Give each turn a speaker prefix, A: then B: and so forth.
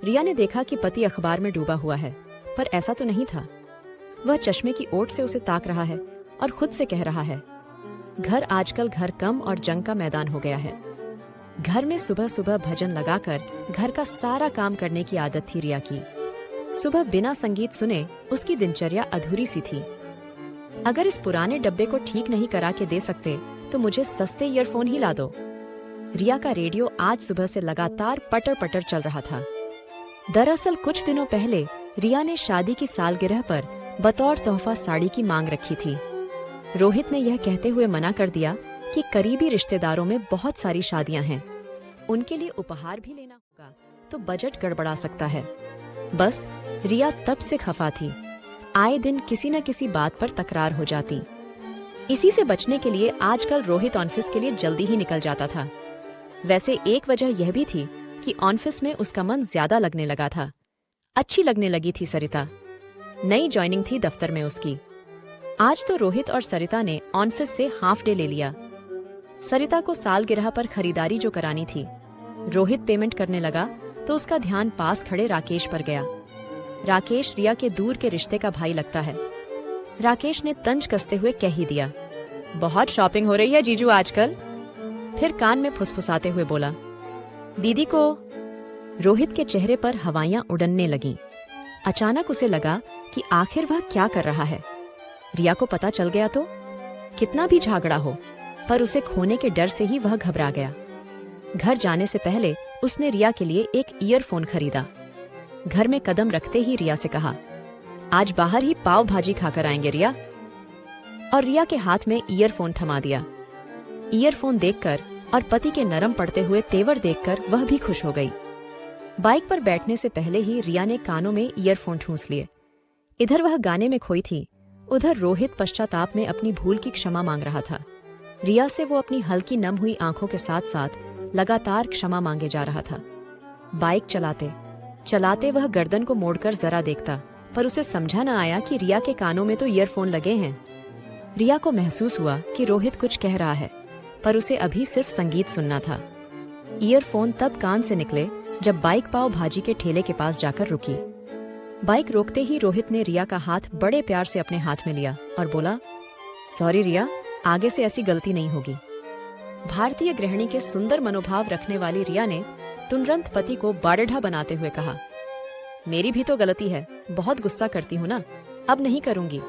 A: रिया ने देखा कि पति अखबार में डूबा हुआ है, पर ऐसा तो नहीं था। वह चश्मे की ओट से उसे ताक रहा है और खुद से कह रहा है, घर आजकल घर कम और जंग का मैदान हो गया है। घर में सुबह सुबह भजन लगाकर घर का सारा काम करने की आदत थी रिया की। सुबह बिना संगीत सुने उसकी दिनचर्या अधूरी सी थी। अगर इस पुराने डब्बे को ठीक नहीं करा के दे सकते तो मुझे सस्ते ईयरफोन ही ला दो। रिया का रेडियो आज सुबह से लगातार पटर पटर चल रहा था। दरअसल कुछ दिनों पहले रिया ने शादी की सालगिरह पर बतौर तोहफा साड़ी की मांग रखी थी। रोहित ने यह कहते हुए मना कर दिया कि करीबी रिश्तेदारों में बहुत सारी शादियां हैं, उनके लिए उपहार भी लेना होगा तो बजट गड़बड़ा सकता है। बस रिया तब से खफा थी। आए दिन किसी न किसी बात पर तकरार हो जाती। इसी से बचने के लिए आजकल रोहित ऑफिस के लिए जल्दी ही निकल जाता था। वैसे एक वजह यह भी थी कि ऑफिस में उसका मन ज्यादा लगने लगा था। अच्छी लगने लगी थी सरिता। नई ज्वाइनिंग थी दफ्तर में उसकी। आज तो रोहित और सरिता ने ऑफिस से हाफ डे ले लिया। सरिता को सालगिरह पर खरीदारी जो करानी थी, रोहित पेमेंट करने लगा तो उसका ध्यान पास खड़े राकेश पर गया। राकेश रिया के दूर के रिश्ते का भाई लगता है। राकेश ने तंज कसते हुए कह ही दिया, बहुत शॉपिंग हो रही है जीजू आजकल। फिर कान में फुसफुसाते हुए बोला, दीदी को। रोहित के चेहरे पर हवाइयां उड़ने लगीं। अचानक उसे लगा कि आखिर वह क्या कर रहा है। रिया को पता चल गया तो? कितना भी झगड़ा हो, पर उसे खोने के डर से ही वह घबरा गया। घर जाने से पहले उसने रिया के लिए एक ईयरफोन खरीदा। घर में कदम रखते ही रिया से कहा, आज बाहर ही पाव भाजी खाकर आएंगे रिया। और रिया के हाथ में ईयरफोन थमा दिया। ईयरफोन देखकर और पति के नरम पड़ते हुए तेवर देखकर वह भी खुश हो गई। बाइक पर बैठने से पहले ही रिया ने कानों में ईयरफोन ठूंस लिए। इधर वह गाने में खोई थी, उधर रोहित पश्चाताप में अपनी भूल की क्षमा मांग रहा था। रिया से वो अपनी हल्की नम हुई आंखों के साथ साथ लगातार क्षमा मांगे जा रहा था। बाइक चलाते चलाते वह गर्दन को मोड़कर जरा देखता, पर उसे समझा न आया कि रिया के कानों में तो ईयरफोन लगे हैं। रिया को महसूस हुआ कि रोहित कुछ कह रहा है, पर उसे अभी सिर्फ संगीत सुनना था। ईयरफोन तब कान से निकले जब बाइक पाव भाजी के ठेले के पास जाकर रुकी। बाइक रोकते ही रोहित ने रिया का हाथ बड़े प्यार से अपने हाथ में लिया और बोला, सॉरी रिया, आगे से ऐसी गलती नहीं होगी। भारतीय गृहिणी के सुंदर मनोभाव रखने वाली रिया ने तुरंत पति को बाड़ेढ़ा बनाते हुए कहा, मेरी भी तो गलती है, बहुत गुस्सा करती हूँ ना, अब नहीं करूंगी।